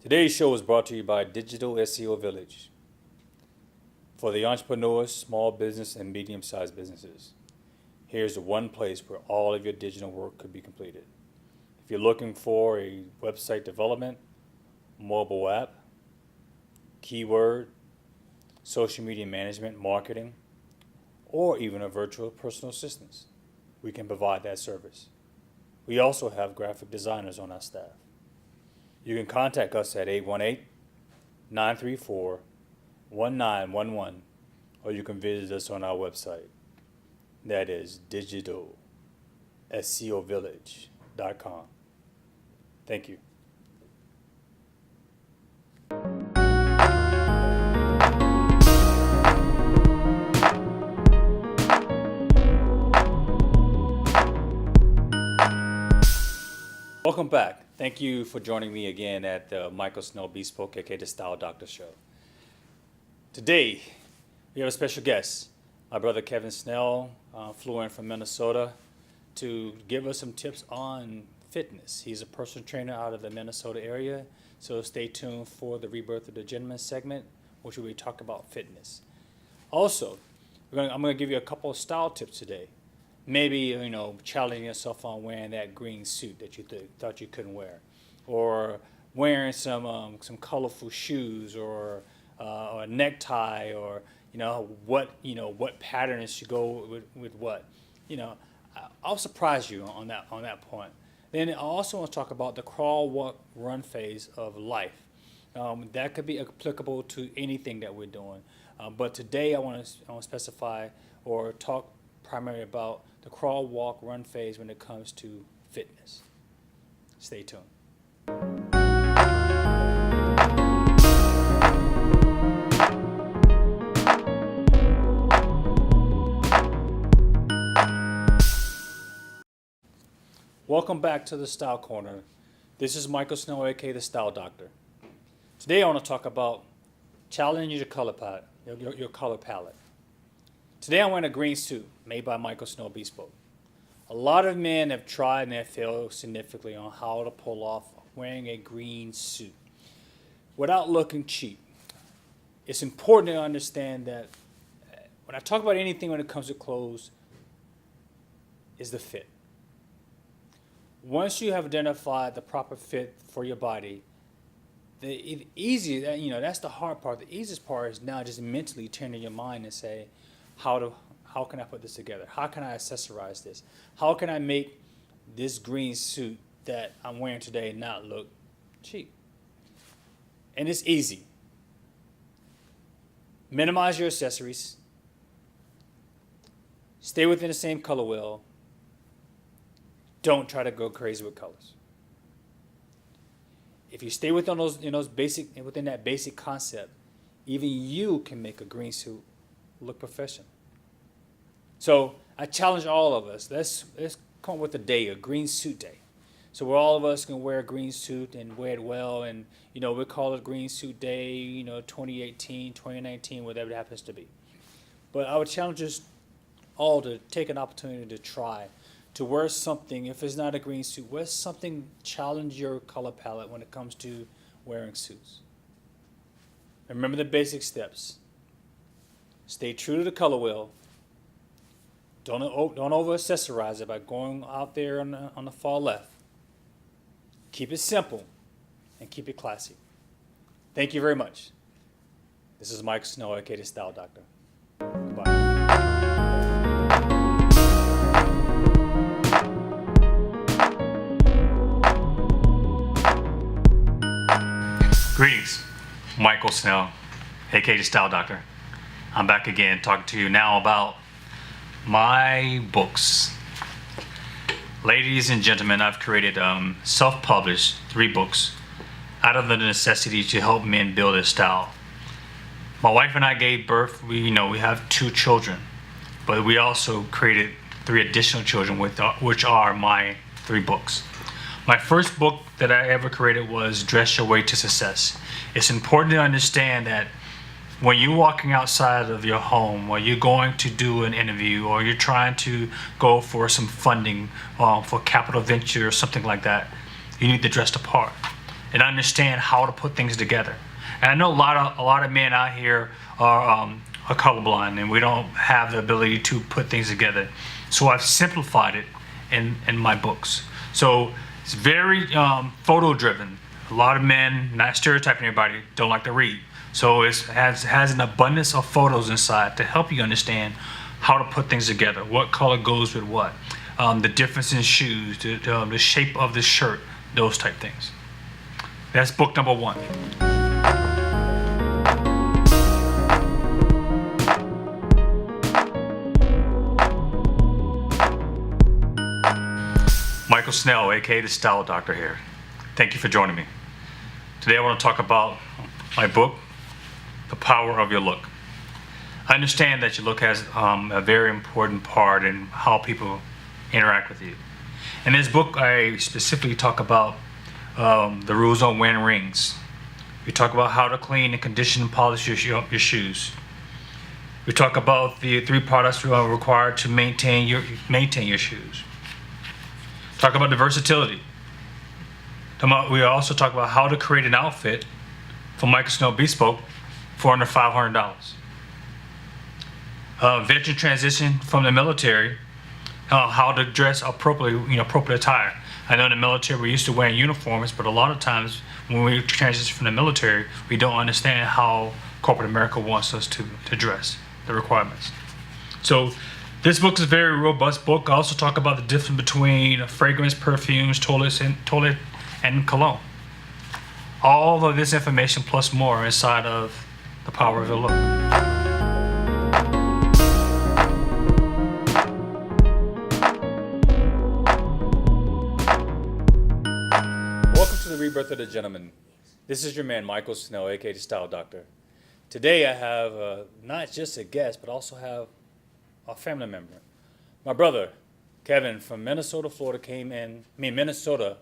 Today's show is brought to you by Digital SEO Village for the entrepreneurs, small business, and medium-sized businesses. Here's the one place where all of your digital work could be completed. If you're looking for a website development, mobile app, keyword, social media management, marketing, or even a virtual personal assistant, we can provide that service. We also have graphic designers on our staff. You can contact us at 818-934-1911, or you can visit us on our website. That is digitalscovillage.com. Thank you. Welcome back. Thank you for joining me again at the Michael Snell Bespoke, aka the Style Doctor Show. Today, we have a special guest. My brother Kevin Snell flew in from Minnesota to give us some tips on fitness. He's a personal trainer out of the Minnesota area, so stay tuned for the Rebirth of the Gentleman segment, which we talk about fitness. Also, I'm going to give you a couple of style tips today. Maybe, challenging yourself on wearing that green suit that you thought you couldn't wear, or wearing some colorful shoes, or a necktie, or what patterns should go with what. I'll surprise you on that point. Then I also want to talk about the crawl, walk, run phase of life. That could be applicable to anything that we're doing, but today I want to specify or talk primarily about the crawl, walk, run phase when it comes to fitness. Stay tuned. Welcome back to the Style Corner. This is Michael Snow, aka the Style Doctor. Today I want to talk about challenging your color palette, your color palette. Today I'm wearing a green suit made by Michael Snow Bespoke. A lot of men have tried and have failed significantly on how to pull off wearing a green suit without looking cheap. It's important to understand that when I talk about anything when it comes to clothes, is the fit. Once you have identified the proper fit for your body, the easy, that's the hard part. The easiest part is now just mentally turning your mind and say, how can I put this together? How can I accessorize this? How can I make this green suit that I'm wearing today not look cheap? And it's easy. Minimize your accessories. Stay within the same color wheel. Don't try to go crazy with colors. If you stay within within that basic concept, even you can make a green suit look professional. So I challenge all of us. Let's come up with a day, a green suit day. So where all of us can wear a green suit and wear it well, and we call it Green Suit Day, 2018, 2019, whatever it happens to be. But I would challenge us all to take an opportunity to try to wear something. If it's not a green suit, wear something. Challenge your color palette when it comes to wearing suits. Remember the basic steps. Stay true to the color wheel. Don't over accessorize it by going out there on the far left. Keep it simple and keep it classy. Thank you very much. This is Mike Snow, aka the Style Doctor. Goodbye. Greetings, Michael Snell, aka the Style Doctor. I'm back again talking to you now about my books. Ladies and gentlemen, I've created self-published 3 books out of the necessity to help men build their style. My wife and I gave birth. We have 2 children, but we also created 3 additional children which are my 3 books. My first book that I ever created was Dress Your Way to Success. It's important to understand that when you're walking outside of your home, or you're going to do an interview, or you're trying to go for some funding for capital venture or something like that, you need to dress the part. and understand how to put things together. And I know a lot of men out here are colorblind, and we don't have the ability to put things together. So I've simplified it in my books. So it's very photo driven. A lot of men, not stereotyping everybody, don't like to read. So it has an abundance of photos inside to help you understand how to put things together, what color goes with what, the difference in shoes, the shape of the shirt, those type things. That's book number 1. Michael Snell, aka the Style Doctor here. Thank you for joining me. Today I want to talk about my book, The Power of Your Look. I understand that your look has a very important part in how people interact with you. In this book, I specifically talk about the rules on wearing rings. We talk about how to clean and condition and polish your shoes. We talk about the 3 products required to maintain your shoes. Talk about the versatility. We also talk about how to create an outfit for Michael Snell Bespoke for under $500. Veteran transition from the military, how to dress appropriately, appropriate attire. I know in the military we're used to wearing uniforms, but a lot of times when we transition from the military, we don't understand how corporate America wants us to dress, the requirements. So this book is a very robust book. I also talk about the difference between fragrance, perfumes, toilet and cologne. All of this information plus more inside of The Power of Your Look. Welcome to the Rebirth of the Gentleman. This is your man, Michael Snell, aka the Style Doctor. Today I have not just a guest, but also have a family member. My brother, Kevin, from Minnesota, Florida, Minnesota.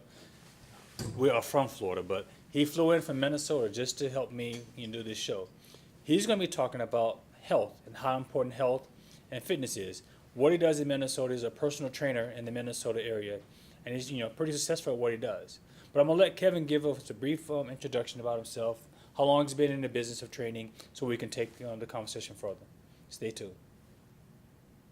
We are from Florida, but he flew in from Minnesota just to help me do this show. He's going to be talking about health and how important health and fitness is. What he does in Minnesota is a personal trainer in the Minnesota area, and he's pretty successful at what he does. But I'm going to let Kevin give us a brief introduction about himself, how long he's been in the business of training, so we can take the conversation further. Stay tuned.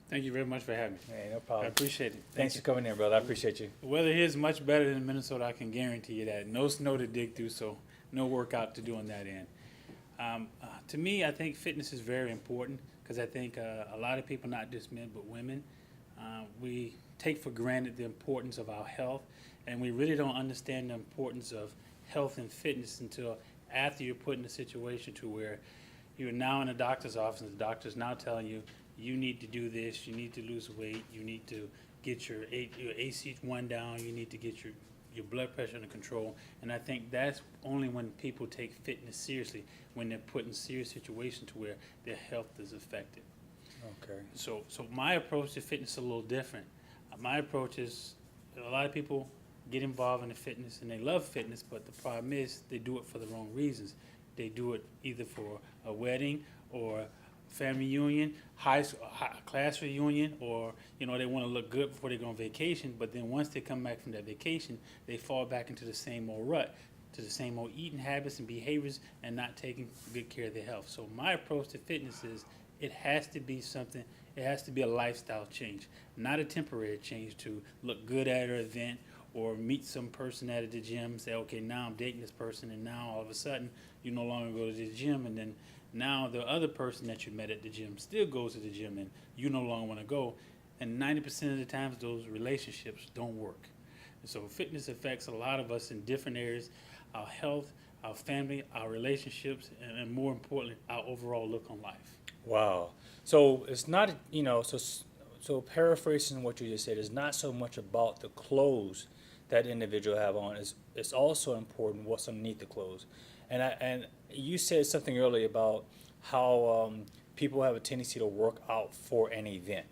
Thank you very much for having me. Hey, no problem. I appreciate it. Thanks for coming in, brother. I appreciate you. The weather here is much better than Minnesota. I can guarantee you that. No snow to dig through, so no workout to do on that end. To me, I think fitness is very important because I think a lot of people, not just men but women, we take for granted the importance of our health, and we really don't understand the importance of health and fitness until after you're put in a situation to where you're now in a doctor's office and the doctor's now telling you, you need to do this, you need to lose weight, you need to get your ACE1 down, you need to get your blood pressure under control. And I think that's only when people take fitness seriously, when they're put in serious situations to where their health is affected. Okay. So my approach to fitness is a little different. My approach is a lot of people get involved in the fitness and they love fitness, but the problem is they do it for the wrong reasons. They do it either for a wedding or family reunion, high class reunion, or they want to look good before they go on vacation. But then once they come back from that vacation, they fall back into the same old rut, to the same old eating habits and behaviors, and not taking good care of their health. So my approach to fitness is it has to be something. It has to be a lifestyle change, not a temporary change to look good at an event or meet some person at the gym and say, okay, now I'm dating this person, and now all of a sudden you no longer go to the gym, and then now the other person that you met at the gym still goes to the gym and you no longer want to go. And 90% of the times those relationships don't work. And so fitness affects a lot of us in different areas, our health, our family, our relationships, and more importantly, our overall look on life. Wow. So it's not, so paraphrasing what you just said, is not so much about the clothes that individual have on. It's also important what's underneath the clothes. And you said something earlier about how people have a tendency to work out for an event.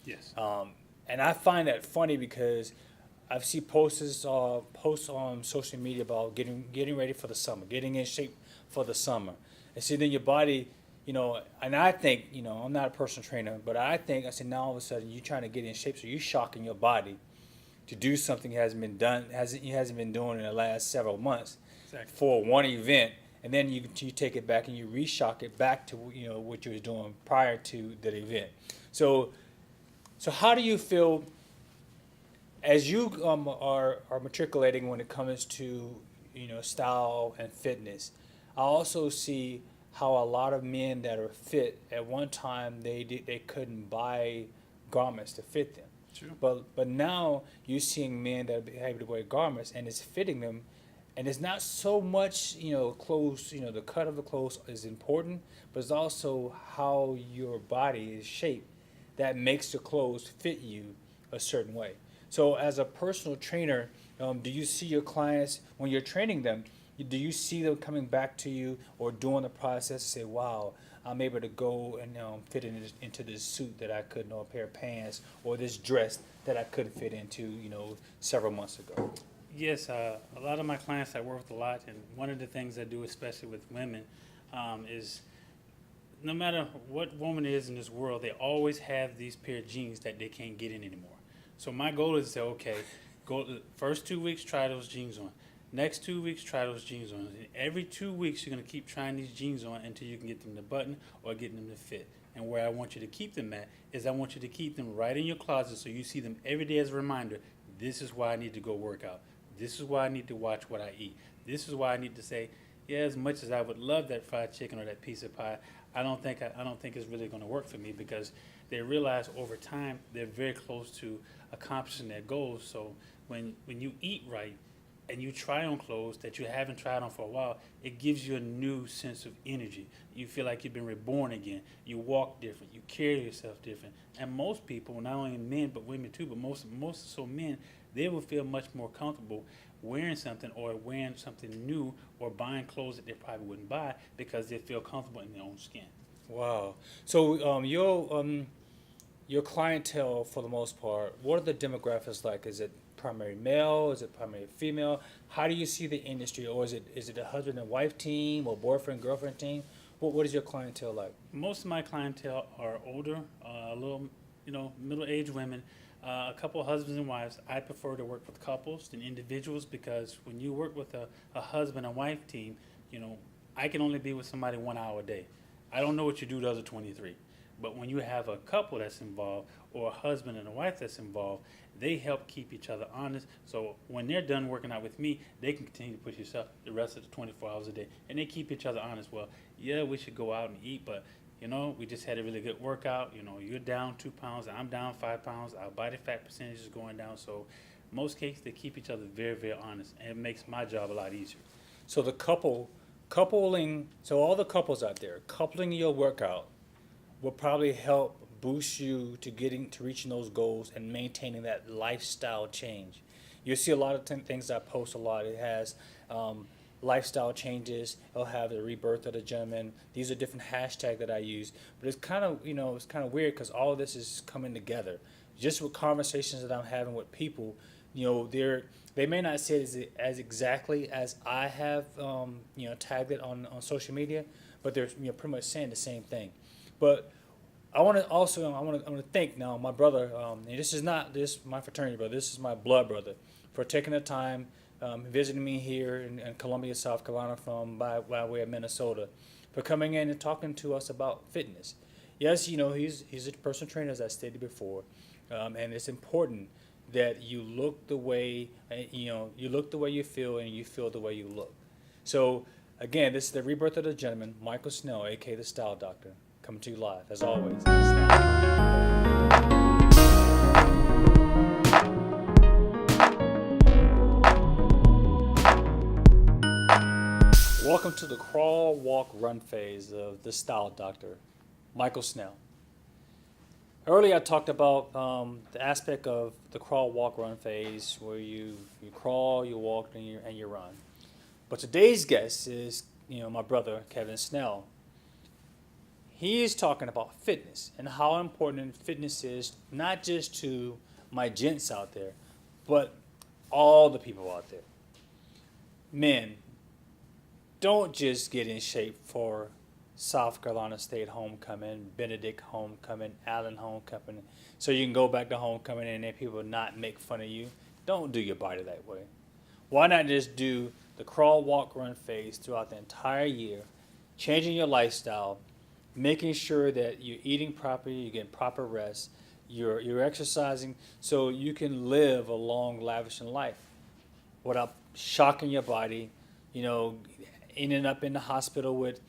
Yes. And I find that funny because I've seen posts on social media about getting ready for the summer, getting in shape for the summer. And see, then your body, and I think, I'm not a personal trainer, but I said, now all of a sudden you're trying to get in shape, so you're shocking your body to do something hasn't been doing in the last several months. Exactly. for one event, and then you take it back and you reshock it back to what you were doing prior to that event. So how do you feel as you are matriculating when it comes to style and fitness? I also see how a lot of men that are fit at one time they couldn't buy garments to fit them. True. But now you're seeing men that are able to wear garments and it's fitting them, and it's not so much clothes. The cut of the clothes is important, but it's also how your body is shaped that makes the clothes fit you a certain way. So as a personal trainer, do you see your clients when you're training them? Do you see them coming back to you or doing the process to say, "Wow, I'm able to go and fit into this suit that I couldn't, or a pair of pants, or this dress that I couldn't fit into, several months ago"? Yes, a lot of my clients I work with a lot, and one of the things I do, especially with women, is no matter what woman is in this world, they always have these pair of jeans that they can't get in anymore. So my goal is to say, okay, go the first 2 weeks, try those jeans on. Next 2 weeks, try those jeans on. And every 2 weeks, you're going to keep trying these jeans on until you can get them to button or get them to fit. And where I want you to keep them at is I want you to keep them right in your closet so you see them every day as a reminder. This is why I need to go work out. This is why I need to watch what I eat. This is why I need to say, yeah, as much as I would love that fried chicken or that piece of pie, I don't think it's really going to work for me, because they realize over time they're very close to accomplishing their goals. So when you eat right and you try on clothes that you haven't tried on for a while, it gives you a new sense of energy. You feel like you've been reborn again. You walk different. You carry yourself different. And most people, not only men but women too, but most so men, they will feel much more comfortable wearing something new or buying clothes that they probably wouldn't buy because they feel comfortable in their own skin. Wow. So your clientele, for the most part, what are the demographics like? Is it primary male? Is it primary female? How do you see the industry, or is it a husband and wife team or boyfriend girlfriend team? What is your clientele like? Most of my clientele are older, a little, middle-aged women. A couple of husbands and wives. I prefer to work with couples than individuals, because when you work with a husband and wife team, I can only be with somebody 1 hour a day. I don't know what you do the other 23. But when you have a couple that's involved, or a husband and a wife that's involved, they help keep each other honest. So when they're done working out with me, they can continue to push yourself the rest of the 24 hours a day. And they keep each other honest. Well, yeah, we should go out and eat, but we just had a really good workout. You're down 2 pounds, I'm down 5 pounds. Our body fat percentage is going down. So most cases, they keep each other very, very honest. And it makes my job a lot easier. So the coupling, so all the couples out there, coupling your workout will probably help boost you to reaching those goals and maintaining that lifestyle change. You'll see a lot of things I post a lot. It has lifestyle changes. It'll have the rebirth of the gentleman. These are different hashtags that I use. But it's kind of weird, because all of this is coming together. Just with conversations that I'm having with people, they may not say it as exactly as I have tagged it on social media, but they're pretty much saying the same thing. But I want to thank now my brother, and this is not my fraternity brother, this is my blood brother, for taking the time, visiting me here in Columbia, South Carolina, from by way of Minnesota, for coming in and talking to us about fitness. Yes, he's a personal trainer, as I stated before, and it's important that you look the way you look the way you feel, and you feel the way you look. So again, this is the rebirth of the gentleman, Michael Snell, aka the Style Doctor, coming to you live, as always. Welcome to the crawl, walk, run phase of the Style Doctor, Michael Snell. Earlier I talked about the aspect of the crawl, walk, run phase, where you crawl, you walk, and you run. But today's guest is my brother, Kevin Snell. He is talking about fitness and how important fitness is, not just to my gents out there, but all the people out there. Men, don't just get in shape for South Carolina State homecoming, Benedict homecoming, Allen homecoming, so you can go back to homecoming and then people not make fun of you. Don't do your body that way. Why not just do the crawl, walk, run phase throughout the entire year, changing your lifestyle, making sure that you're eating properly, you're getting proper rest, you're exercising so you can live a long, lavishing life without shocking your body, ending up in the hospital with,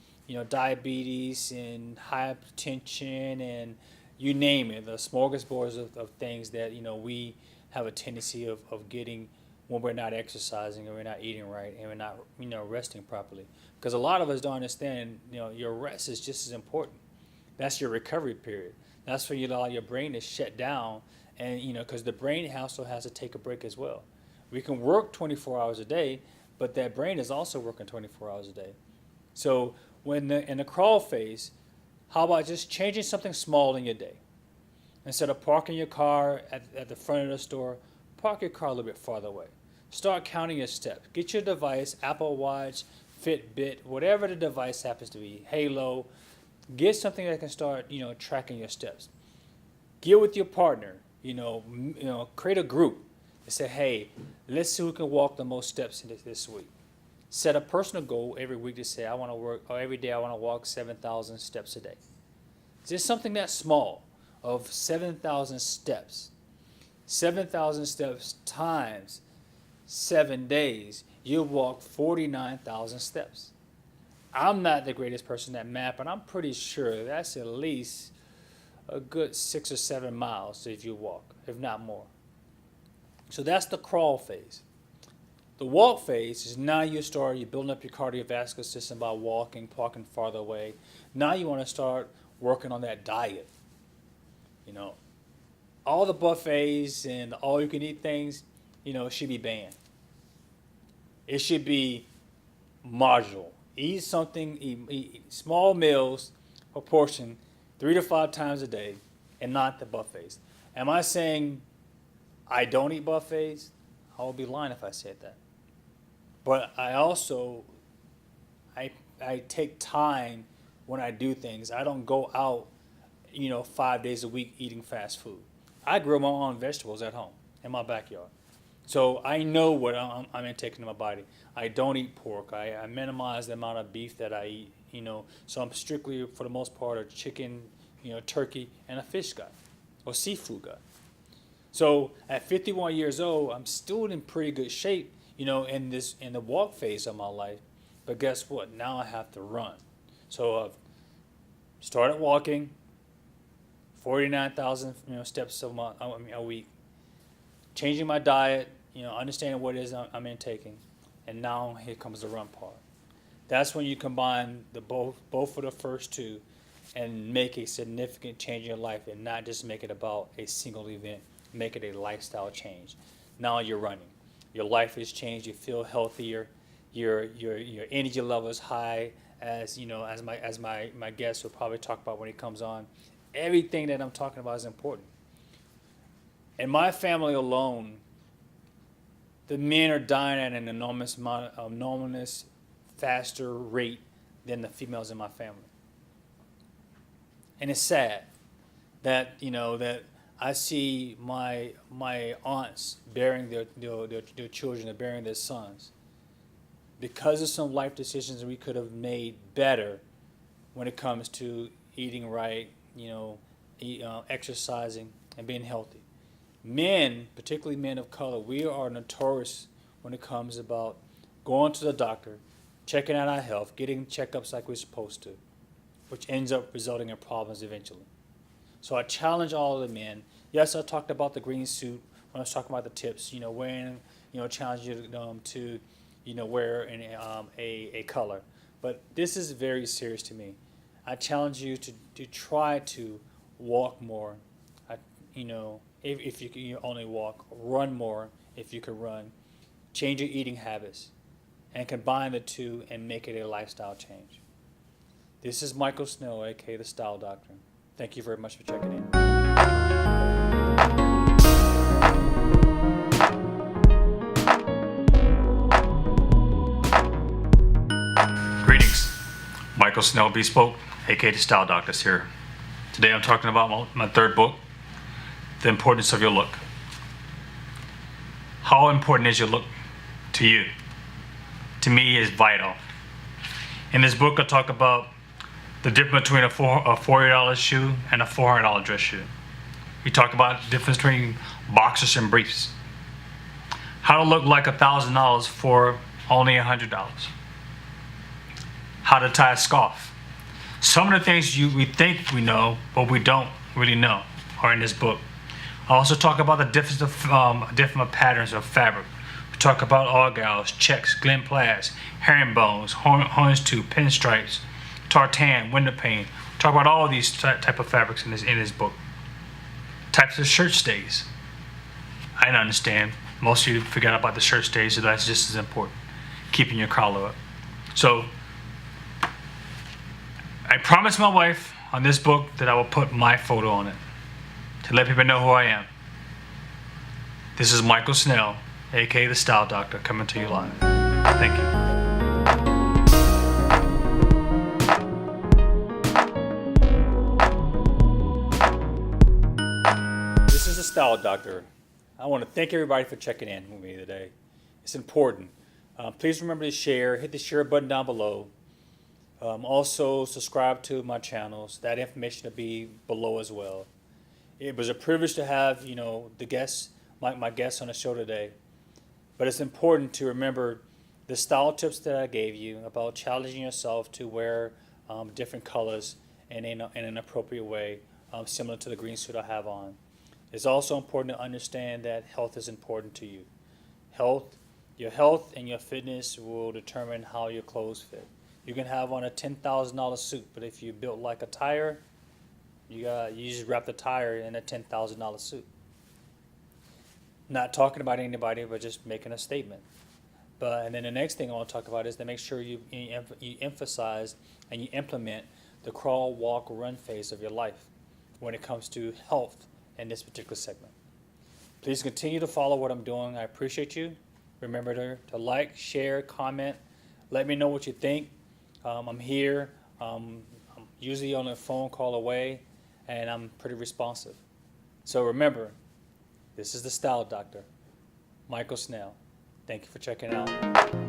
diabetes and hypertension and you name it, the smorgasbord of things that, we have a tendency of getting when we're not exercising and we're not eating right and we're not, resting properly. Because a lot of us don't understand, your rest is just as important. That's your recovery period. That's when you allow your brain to shut down and, because the brain also has to take a break as well. We can work 24 hours a day, but that brain is also working 24 hours a day. So when in the crawl phase, how about just changing something small in your day? Instead of parking your car at the front of the store, park your car a little bit farther away. Start counting your steps. Get your device, Apple Watch, Fitbit, whatever the device happens to be, Halo. Get something that can start, tracking your steps. Get with your partner, create a group and say, hey, let's see who can walk the most steps this week. Set a personal goal every week to say, every day I want to walk 7,000 steps a day. Just something that small of 7,000 steps. 7,000 steps times 7 days, you'll walk 49,000 steps. I'm not the greatest person at math, but I'm pretty sure that's at least a good 6 or 7 miles if you walk, if not more. So that's the crawl phase. The walk phase is now you're building up your cardiovascular system by walking, parking farther away. Now you want to start working on that diet. All the buffets and all you can eat things, should be banned. It should be modular. Eat something, eat small meals, a portion, 3 to 5 times a day, and not the buffets. Am I saying I don't eat buffets? I would be lying if I said that. But I also, I take time when I do things. I don't go out, 5 days a week eating fast food. I grow my own vegetables at home in my backyard. So I know what I'm intaking in my body. I don't eat pork. I minimize the amount of beef that I eat, So I'm strictly, for the most part, a chicken, turkey, and a fish guy or seafood guy. So at 51 years old, I'm still in pretty good shape, in the walk phase of my life. But guess what? Now I have to run. So I've started walking, 49,000 steps a week. Changing my diet, understanding what it is I'm intaking, and now here comes the run part. That's when you combine both of the first two and make a significant change in your life and not just make it about a single event, make it a lifestyle change. Now you're running. Your life has changed, you feel healthier, your energy level is high, as my guest will probably talk about when he comes on. Everything that I'm talking about is important. In my family alone, the men are dying at an enormous faster rate than the females in my family. And it's sad that, that I see my aunts bearing their children, bearing their sons. Because of some life decisions we could have made better when it comes to eating right, exercising, and being healthy. Men, particularly men of color, we are notorious when it comes about going to the doctor, checking out our health, getting checkups like we're supposed to, which ends up resulting in problems eventually. So I challenge all of the men. Yes, I talked about the green suit when I was talking about the tips, wearing, challenge you to wear a color. But this is very serious to me. I challenge you to try to walk more, if you can only walk, run more if you can run, change your eating habits, and combine the two and make it a lifestyle change. This is Michael Snell, aka The Style Doctor. Thank you very much for checking in. Greetings, Michael Snell Bespoke, aka The Style Doctor here. Today I'm talking about my third book, The Importance of Your Look. How important is your look to you? to me is vital. In this book, I talk about the difference between a $40 shoe and a $400 dress shoe. We talk about the difference between boxers and briefs. How to look like $1,000 for only $100. How to tie a scarf. Some of the things we think we know, but we don't really know, are in this book. I also talk about the difference of different patterns of fabric. We talk about argyles, checks, glint plaids, herringbones, houndstooth, pinstripes, tartan, window pane. We talk about all these type of fabrics in this book. Types of shirt stays. I didn't understand. Most of you forgot about the shirt stays, so that's just as important. Keeping your collar up. So, I promised my wife on this book that I will put my photo on it to let people know who I am. This is Michael Snell, aka the Style Doctor, coming to you live. Thank you. This is the Style Doctor. I want to thank everybody for checking in with me today. It's important. Please remember to share. Hit the share button down below. Also, subscribe to my channels. That information will be below as well. It was a privilege to have, the guests, my guests on the show today. But it's important to remember the style tips that I gave you about challenging yourself to wear different colors and in an appropriate way, similar to the green suit I have on. It's also important to understand that health is important to you. Your health and your fitness will determine how your clothes fit. You can have on a $10,000 suit, but if you built like a tire, you just wrap the tire in a $10,000 suit. Not talking about anybody, but just making a statement. And then the next thing I want to talk about is to make sure you emphasize and you implement the crawl, walk, run phase of your life when it comes to health in this particular segment. Please continue to follow what I'm doing. I appreciate you. Remember to like, share, comment. Let me know what you think. I'm here. I'm usually on a phone call away, and I'm pretty responsive. So remember, this is the Style Doctor, Michael Snell. Thank you for checking out.